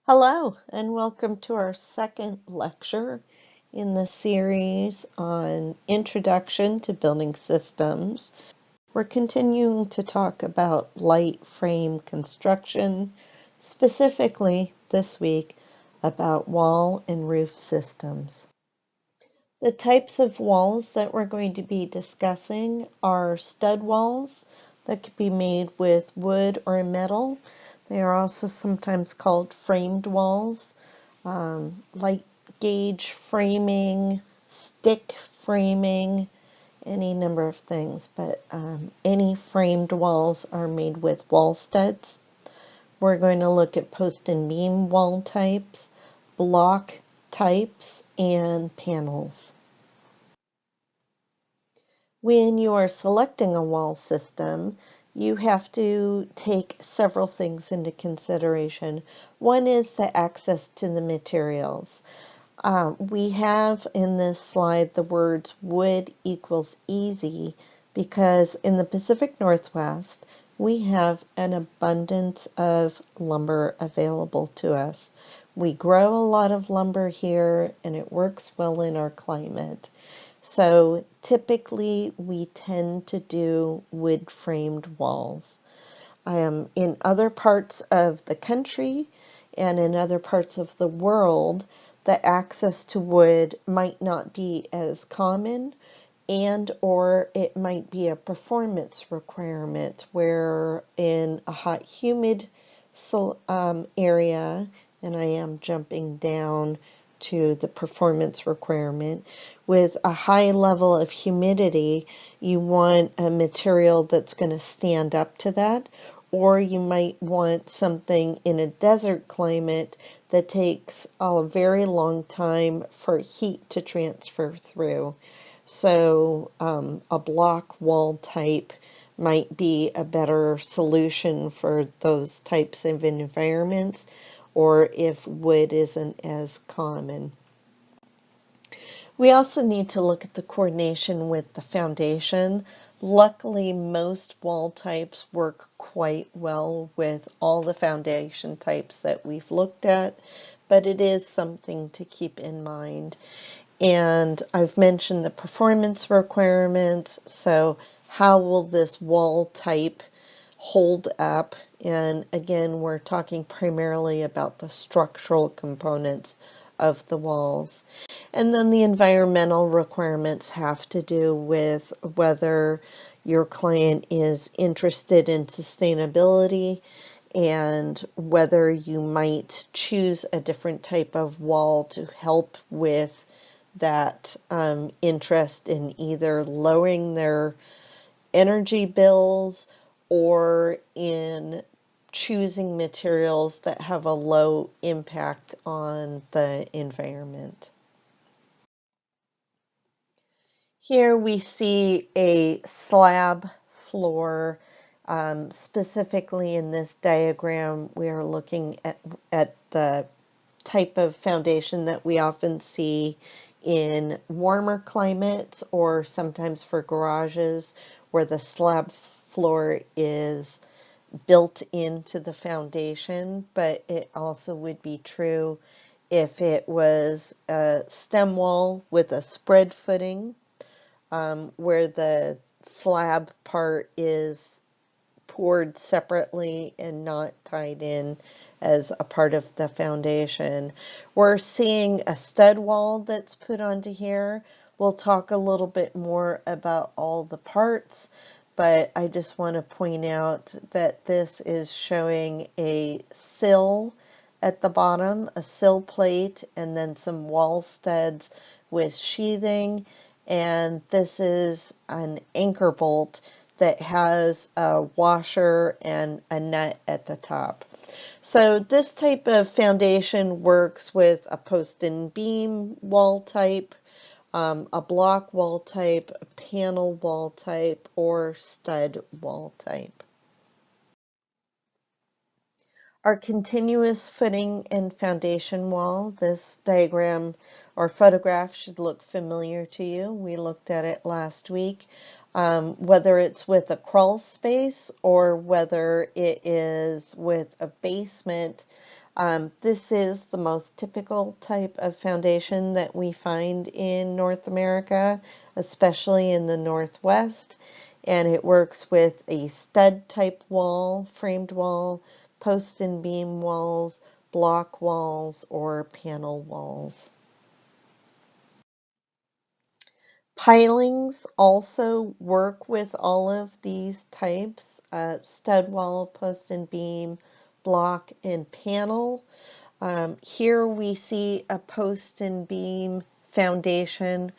Hello, and welcome to our second lecture in the series on Introduction to Building Systems. We're continuing to talk about light frame construction, specifically this week about wall and roof systems. The types of walls that we're going to be discussing are stud walls that could be made with wood or metal. They are also sometimes called framed walls, light gauge framing, stick framing, any number of things, but any framed walls are made with wall studs. We're going to look at post and beam wall types, block types, and panels. When you are selecting a wall system, you have to take several things into consideration. One is the access to the materials. We have in this slide the words wood equals easy because in the Pacific Northwest, we have an abundance of lumber available to us. We grow a lot of lumber here and it works well in our climate. So typically we tend to do wood framed walls. In other parts of the country and in other parts of the world, the access to wood might not be as common, and or it might be a performance requirement where in a hot humid area, and I am jumping down to the performance requirement, with a high level of humidity, you want a material that's going to stand up to that, or you might want something in a desert climate that takes a very long time for heat to transfer through. So a block wall type might be a better solution for those types of environments, or if wood isn't as common. We also need to look at the coordination with the foundation. Luckily, most wall types work quite well with all the foundation types that we've looked at, but it is something to keep in mind. And I've mentioned the performance requirements, so how will this wall type hold up? And again, we're talking primarily about the structural components of the walls. And then the environmental requirements have to do with whether your client is interested in sustainability and whether you might choose a different type of wall to help with that interest in either lowering their energy bills or in choosing materials that have a low impact on the environment. Here we see a slab floor. Specifically in this diagram, we are looking at the type of foundation that we often see in warmer climates or sometimes for garages where the slab floor is built into the foundation, but it also would be true if it was a stem wall with a spread footing, where the slab part is poured separately and not tied in as a part of the foundation. We're seeing a stud wall that's put onto here. We'll talk a little bit more about all the parts, but I just want to point out that this is showing a sill at the bottom, a sill plate, and then some wall studs with sheathing. And this is an anchor bolt that has a washer and a nut at the top. So this type of foundation works with a post and beam wall type, a block wall type, a panel wall type, or stud wall type. Our continuous footing and foundation wall, this diagram or photograph should look familiar to you. We looked at it last week. Whether it's with a crawl space or whether it is with a basement, This is the most typical type of foundation that we find in North America, especially in the Northwest, and it works with a stud type wall, framed wall, post and beam walls, block walls, or panel walls. Pilings also work with all of these types, stud wall, post and beam, block, and panel. Here we see a post and beam foundation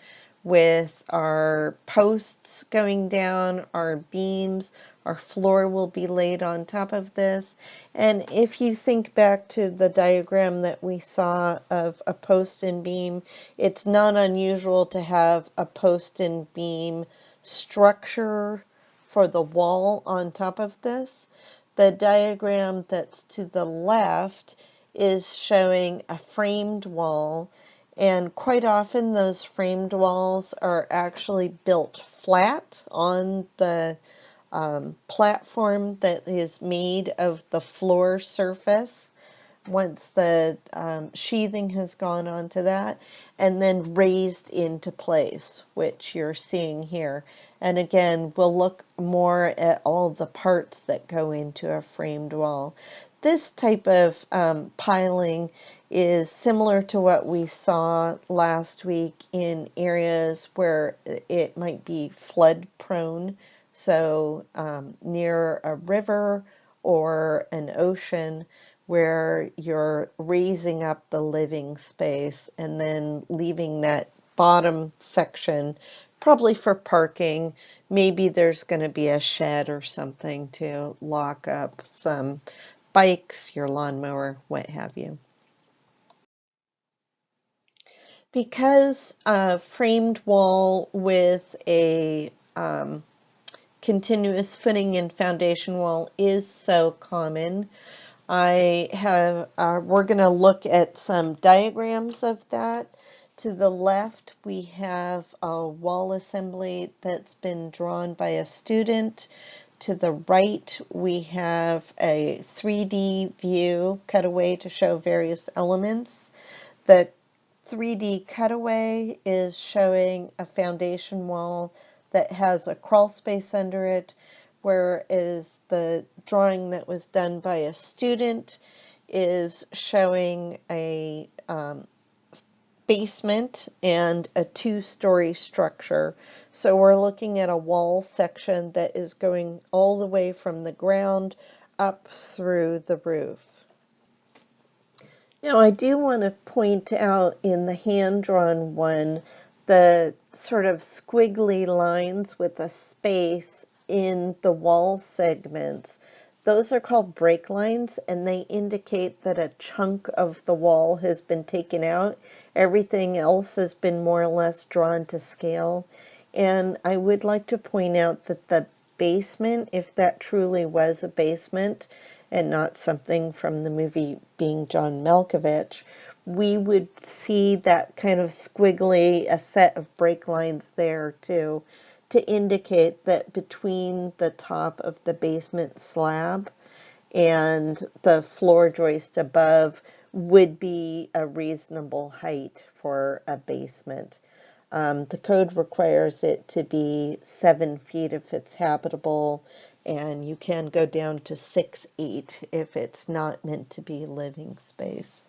with our posts going down, our beams, our floor will be laid on top of this. And if you think back to the diagram that we saw of a post and beam, it's not unusual to have a post and beam structure for the wall on top of this. The diagram that's to the left is showing a framed wall, and quite often those framed walls are actually built flat on the platform that is made of the floor surface once the sheathing has gone onto that, and then raised into place, which you're seeing here. And again, we'll look more at all the parts that go into a framed wall. This type of piling is similar to what we saw last week in areas where it might be flood prone, so near a river or an ocean, where you're raising up the living space and then leaving that bottom section probably for parking. Maybe there's going to be a shed or something to lock up some bikes, your lawnmower, what have you. Because a framed wall with a continuous footing and foundation wall is so common, we're going to look at some diagrams of that. To the left, we have a wall assembly that's been drawn by a student. To the right, we have a 3D view cutaway to show various elements. The 3D cutaway is showing a foundation wall that has a crawl space under it, whereas the drawing that was done by a student is showing a basement and a two-story structure. So we're looking at a wall section that is going all the way from the ground up through the roof. Now, I do want to point out in the hand-drawn one, the sort of squiggly lines with a space in the wall segments. Those are called break lines, and they indicate that a chunk of the wall has been taken out. Everything else has been more or less drawn to scale. And I would like to point out that the basement, if that truly was a basement, and not something from the movie Being John Malkovich, we would see that kind of squiggly, a set of break lines there too, to indicate that between the top of the basement slab and the floor joist above would be a reasonable height for a basement. The code requires it to be 7 feet if it's habitable, and you can go down to 6'8" if it's not meant to be living space.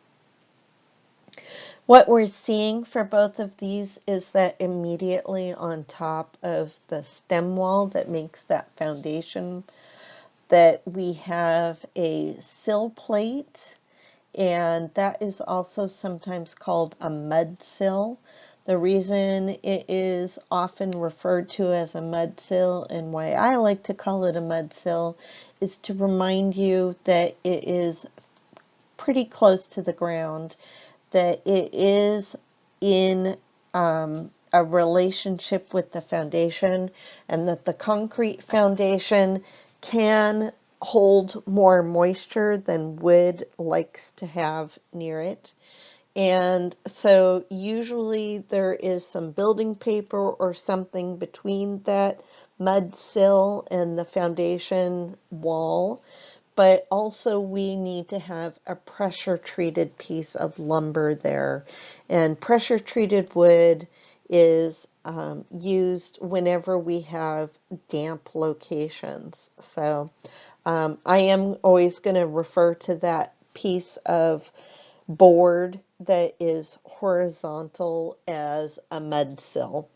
What we're seeing for both of these is that immediately on top of the stem wall that makes that foundation, that we have a sill plate, and that is also sometimes called a mud sill. The reason it is often referred to as a mud sill, and why I like to call it a mud sill, is to remind you that it is pretty close to the ground, that it is in a relationship with the foundation, and that the concrete foundation can hold more moisture than wood likes to have near it. And so usually there is some building paper or something between that mud sill and the foundation wall. but also we need to have a pressure treated piece of lumber there. And pressure treated wood is used whenever we have damp locations. So I am always going to refer to that piece of board that is horizontal as a mud sill.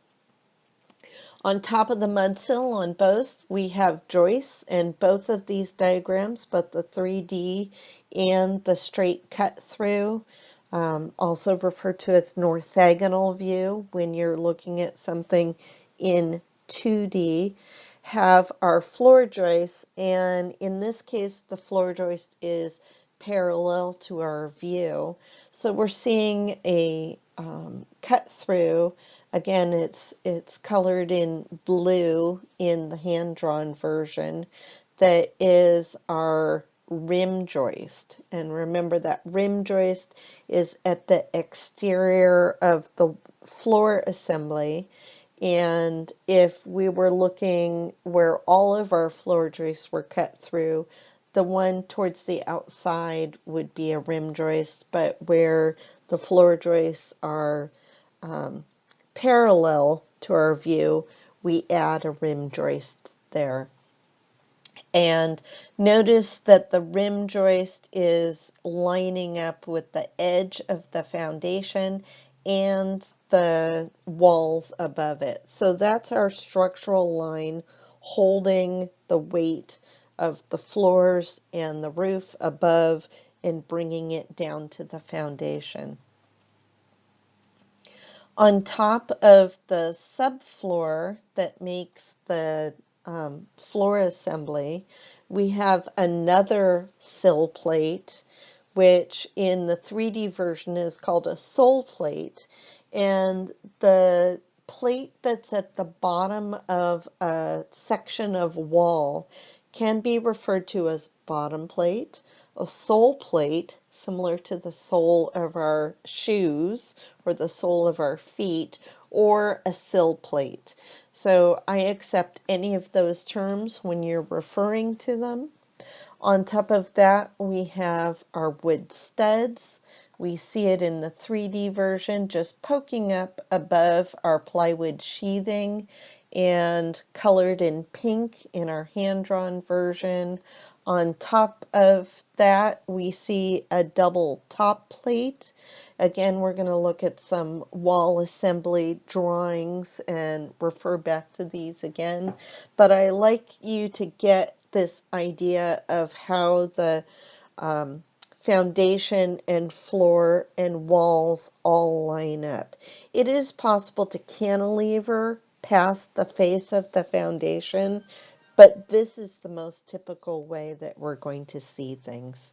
On top of the mud sill on both, we have joists, and both of these diagrams, both the 3D and the straight cut through, also referred to as orthogonal view when you're looking at something in 2D, have our floor joists, and in this case, the floor joist is parallel to our view. So we're seeing a cut through. Again, it's colored in blue in the hand-drawn version. That is our rim joist. And remember that rim joist is at the exterior of the floor assembly. And if we were looking where all of our floor joists were cut through, the one towards the outside would be a rim joist, but where the floor joists are parallel to our view, we add a rim joist there. And notice that the rim joist is lining up with the edge of the foundation and the walls above it. So that's our structural line holding the weight of the floors and the roof above and bringing it down to the foundation. On top of the subfloor that makes the floor assembly, we have another sill plate, which in the 3D version is called a sole plate. And the plate that's at the bottom of a section of wall can be referred to as bottom plate, a sole plate, similar to the sole of our shoes or the sole of our feet, or a sill plate. So I accept any of those terms when you're referring to them. On top of that, we have our wood studs. We see it in the 3D version just poking up above our plywood sheathing and colored in pink in our hand-drawn version. On top of that, we see a double top plate. Again, we're going to look at some wall assembly drawings and refer back to these again. But I like you to get this idea of how the foundation and floor and walls all line up. It is possible to cantilever past the face of the foundation, but this is the most typical way that we're going to see things.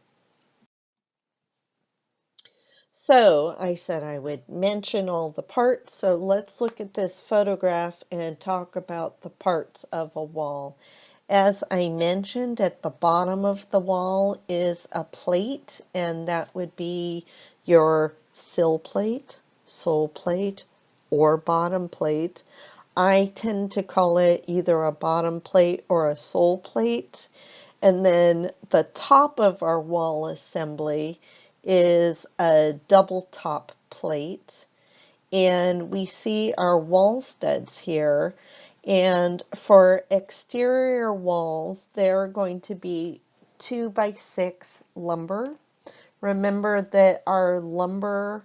So I said I would mention all the parts, so let's look at this photograph and talk about the parts of a wall. As I mentioned, at the bottom of the wall is a plate, and that would be your sill plate, sole plate, or bottom plate. I tend to call it either a bottom plate or a sole plate. And then the top of our wall assembly is a double top plate. And we see our wall studs here. And for exterior walls, they're going to be 2x6 lumber. Remember that our lumber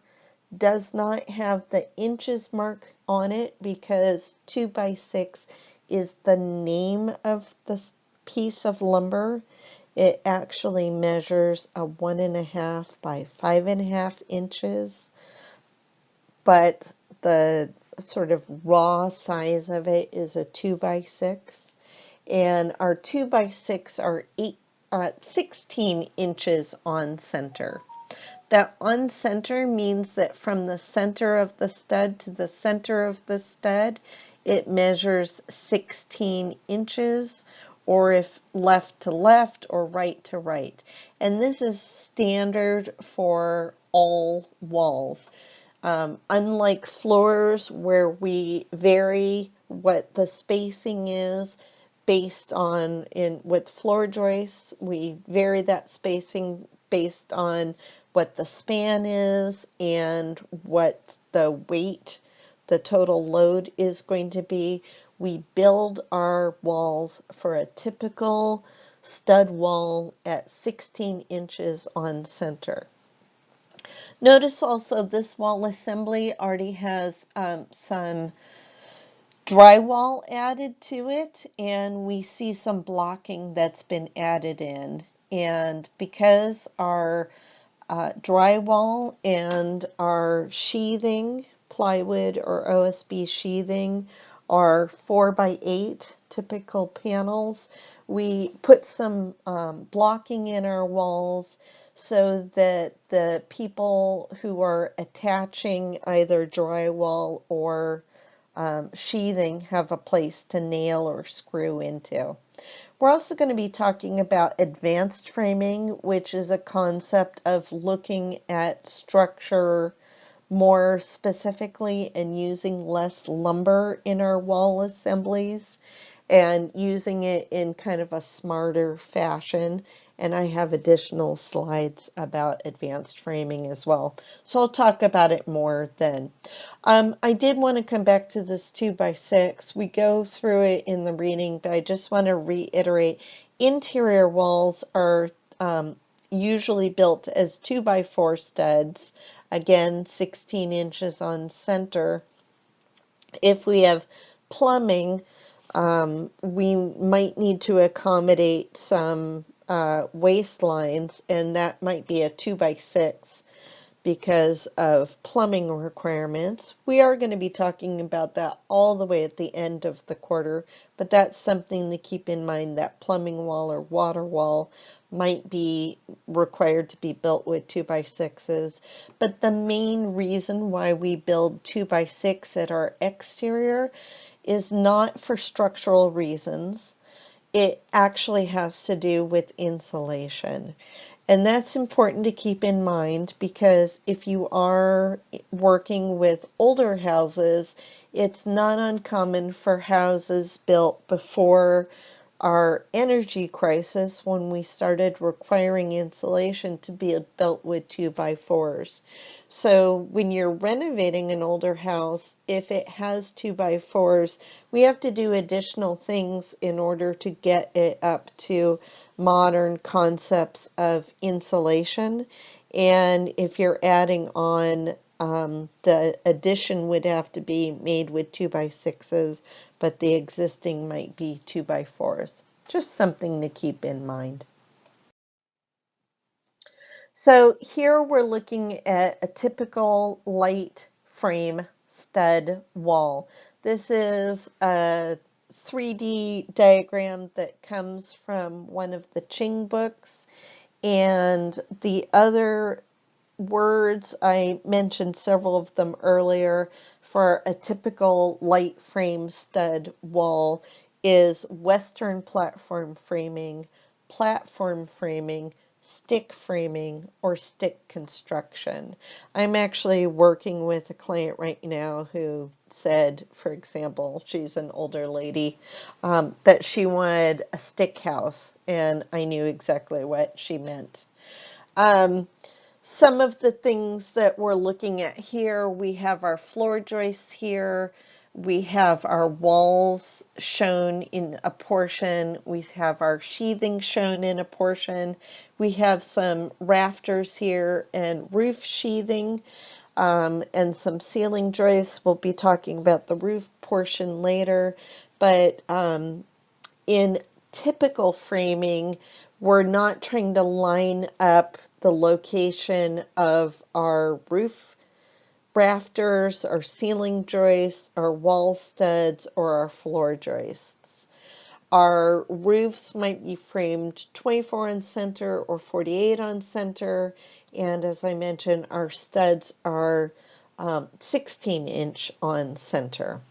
does not have the inches mark on it because 2x6 is the name of the piece of lumber. It actually measures a 1.5 by 5.5 inches, but the sort of raw size of it is a 2x6, and our 2x6 are 16 inches on center. That on center means that from the center of the stud to the center of the stud, it measures 16 inches, or if left to left or right to right. And this is standard for all walls. Unlike floors where we vary what the spacing is based on, with floor joists, we vary that spacing based on what the span is and what the weight, the total load is going to be. We build our walls for a typical stud wall at 16 inches on center. Notice also this wall assembly already has some drywall added to it, and we see some blocking that's been added in. And because our drywall and our sheathing, plywood or OSB sheathing, are 4x8 typical panels, we put some blocking in our walls so that the people who are attaching either drywall or sheathing have a place to nail or screw into. We're also going to be talking about advanced framing, which is a concept of looking at structure more specifically and using less lumber in our wall assemblies and using it in kind of a smarter fashion. And I have additional slides about advanced framing as well. So I'll talk about it more then. I did want to come back to this 2x6. We go through it in the reading, but I just want to reiterate, interior walls are usually built as 2x4 studs, again 16 inches on center. If we have plumbing, we might need to accommodate some waistlines, and that might be a 2x6 because of plumbing requirements. We are going to be talking about that all the way at the end of the quarter, but that's something to keep in mind, that plumbing wall or water wall might be required to be built with 2x6s. But the main reason why we build 2x6 at our exterior is not for structural reasons. It actually has to do with insulation. And that's important to keep in mind, because if you are working with older houses, it's not uncommon for houses built before our energy crisis, when we started requiring insulation, to be built with 2x4s. So when you're renovating an older house, if it has 2x4s, we have to do additional things in order to get it up to modern concepts of insulation. And if you're adding on, the addition would have to be made with 2x6s, but the existing might be 2x4s. Just something to keep in mind. So here we're looking at a typical light frame stud wall. This is a 3D diagram that comes from one of the Ching books, and the other words, I mentioned several of them earlier, for a typical light frame stud wall is Western platform framing, stick framing, or stick construction. I'm actually working with a client right now who said, for example, she's an older lady, that she wanted a stick house, and I knew exactly what she meant. Some of the things that we're looking at here, we have our floor joists here, we have our walls shown in a portion, we have our sheathing shown in a portion, we have some rafters here and roof sheathing, and some ceiling joists. We'll be talking about the roof portion later, but in typical framing, we're not trying to line up the location of our roof rafters, our ceiling joists, our wall studs, or our floor joists. Our roofs might be framed 24 on center or 48 on center, and as I mentioned, our studs are 16-inch on center.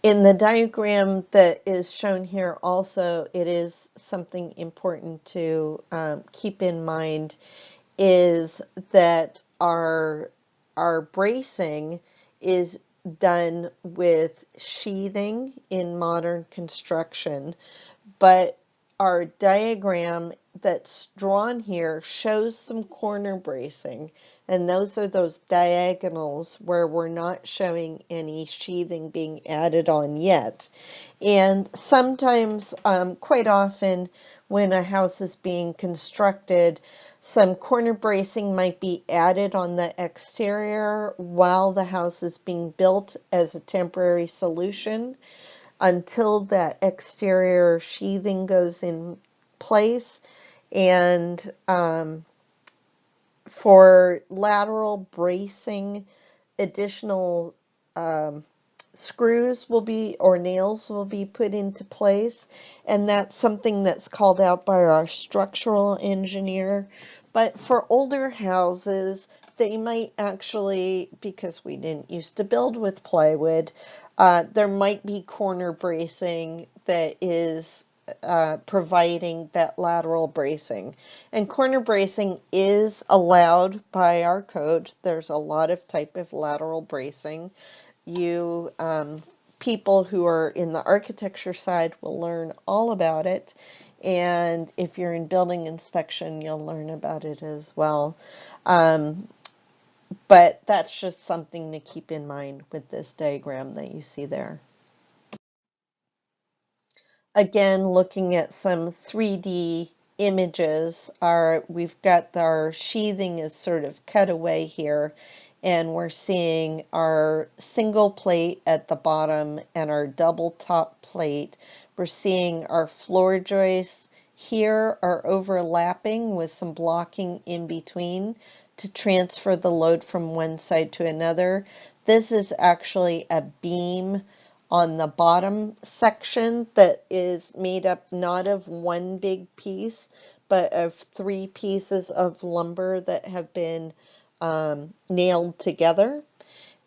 In the diagram that is shown here also, it is something important to keep in mind, is that our bracing is done with sheathing in modern construction, but our diagram that's drawn here shows some corner bracing, and those are those diagonals where we're not showing any sheathing being added on yet. And sometimes, quite often, when a house is being constructed, some corner bracing might be added on the exterior while the house is being built as a temporary solution until that exterior sheathing goes in place. And for lateral bracing, additional screws will be, or nails will be put into place, and that's something that's called out by our structural engineer. But for older houses, they might actually, because we didn't used to build with plywood, there might be corner bracing that is providing that lateral bracing. And corner bracing is allowed by our code. There's a lot of type of lateral bracing. You people who are in the architecture side will learn all about it, and if you're in building inspection, you'll learn about it as well. But that's just something to keep in mind with this diagram that you see there. Again, looking at some 3D images, we've got our sheathing is sort of cut away here, and we're seeing our single plate at the bottom and our double top plate. We're seeing our floor joists here are overlapping with some blocking in between to transfer the load from one side to another. This is actually a beam on the bottom section that is made up not of one big piece, but of 3 pieces of lumber that have been nailed together.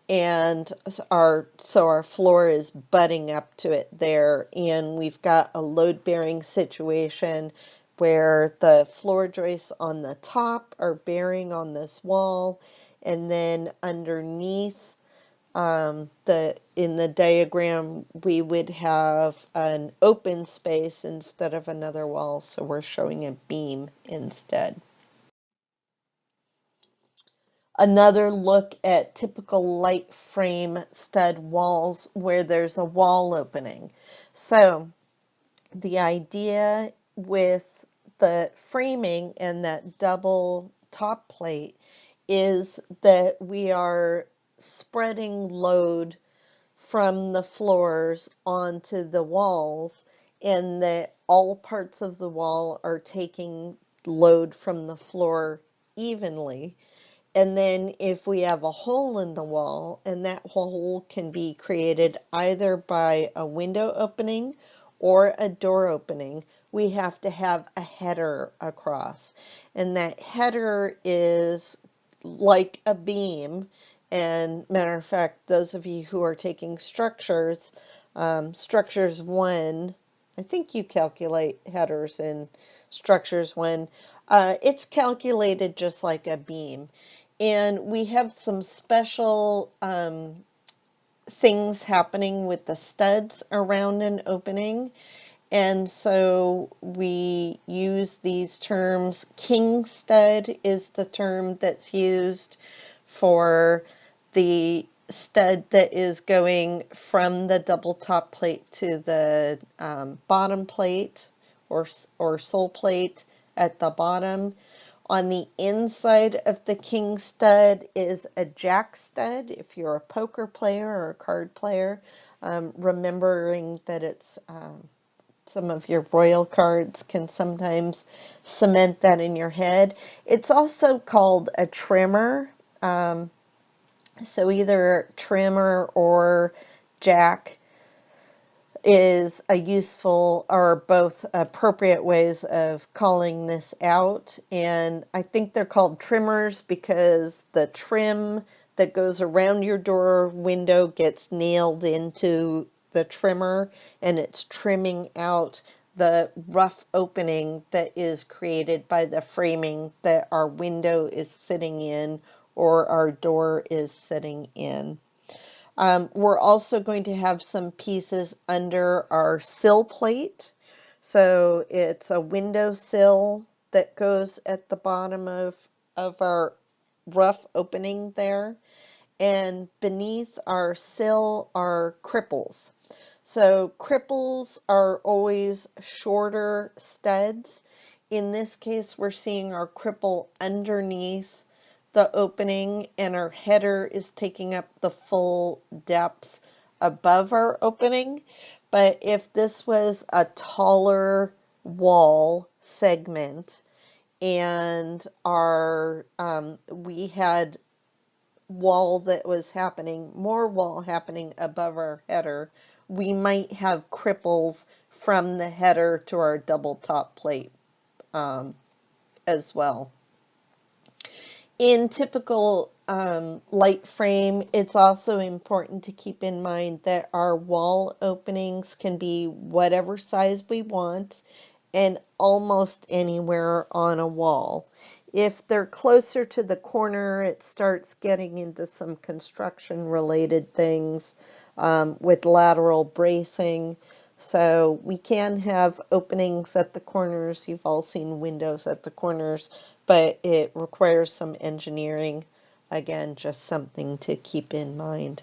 And so our floor is butting up to it there, and we've got a load-bearing situation where the floor joists on the top are bearing on this wall, and then underneath in the diagram, we would have an open space instead of another wall, so we're showing a beam instead. Another look at typical light frame stud walls where there's a wall opening. So the idea with the framing and that double top plate is that we are spreading load from the floors onto the walls, and that all parts of the wall are taking load from the floor evenly. And then if we have a hole in the wall, and that hole can be created either by a window opening or a door opening, we have to have a header across. And that header is like a beam. And matter of fact, those of you who are taking structures, structures 1, I think you calculate headers in structures 1. It's calculated just like a beam. And we have some special things happening with the studs around an opening. And so we use these terms. King stud is the term that's used for the stud that is going from the double top plate to the bottom plate or sole plate at the bottom. On the inside of the king stud is a jack stud if you're a poker player or a card player, remembering that it's some of your royal cards can sometimes cement that in your head. It's also called a trimmer. So either trimmer or jack is a useful or both appropriate ways of calling this out. And I think they're called trimmers because the trim that goes around your door window gets nailed into the trimmer, and it's trimming out the rough opening that is created by the framing that our window is sitting in or our door is sitting in. We're also going to have some pieces under our sill plate. So it's a window sill that goes at the bottom of our rough opening there. And beneath our sill are cripples. So cripples are always shorter studs. In this case, we're seeing our cripple underneath the opening, and our header is taking up the full depth above our opening. But if this was a taller wall segment and we had more wall happening above our header, we might have cripples from the header to our double top plate as well. In typical light frame, it's also important to keep in mind that our wall openings can be whatever size we want and almost anywhere on a wall. If they're closer to the corner, it starts getting into some construction related things with lateral bracing. So we can have openings at the corners. You've all seen windows at the corners, but it requires some engineering. Again, just something to keep in mind.